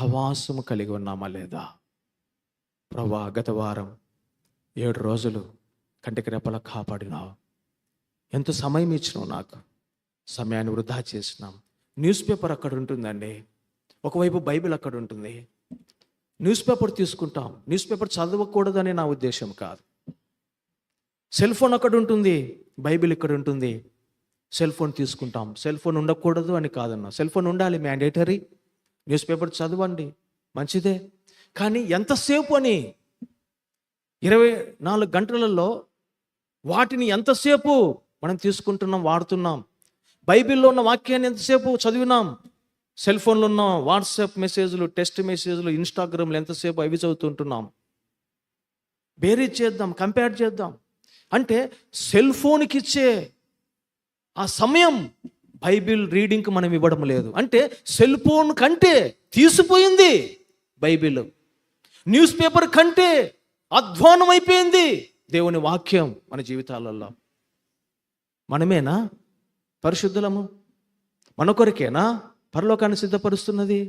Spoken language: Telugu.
సహవాసము కలిగి ఉన్నామా లేదా? ప్రభా, గత వారం 7 రోజులు కంటికి రెప్పలా కాపాడినావు. ఎంత సమయం ఇచ్చినావు నాకు. సమయాన్ని వృధా చేసినాం. న్యూస్ పేపర్ అక్కడ ఉంటుందండి, ఒకవైపు బైబిల్ అక్కడ ఉంటుంది. న్యూస్ పేపర్ తీసుకుంటాం. న్యూస్ పేపర్ చదవకూడదని నా ఉద్దేశం కాదు. సెల్ ఫోన్ అక్కడ ఉంటుంది, బైబిల్ ఇక్కడ ఉంటుంది. సెల్ ఫోన్ తీసుకుంటాం. సెల్ ఫోన్ ఉండకూడదు అని కాదన్నా, సెల్ ఫోన్ ఉండాలి, మ్యాండేటరీ. న్యూస్ పేపర్ చదవండి, మంచిదే. కానీ ఎంతసేపు అని 24 గంటలలో వాటిని ఎంతసేపు మనం తీసుకుంటున్నాం, వాడుతున్నాం? బైబిల్లో ఉన్న వాక్యాన్ని ఎంతసేపు చదివినాం? సెల్ ఫోన్లో ఉన్న వాట్సాప్ మెసేజ్లు, టెక్స్ట్ మెసేజ్లు, ఇన్స్టాగ్రామ్లు ఎంతసేపు అవి చదువుతుంటున్నాం? బేరీజ్ చేద్దాం, కంపేర్ చేద్దాం. అంటే సెల్ ఫోన్కి ఇచ్చే ఆ సమయం బైబిల్ రీడింగ్కి మనం ఇవ్వడం లేదు. అంటే సెల్ ఫోన్ కంటే తీసిపోయింది బైబిల్. న్యూస్ పేపర్ కంటే అధ్వానం అయిపోయింది దేవుని వాక్యం మన జీవితాలలో. మనమేనా పరిశుద్ధులము? మన కొరకేనా పరలోకాన్ని సిద్ధపరుస్తున్నది?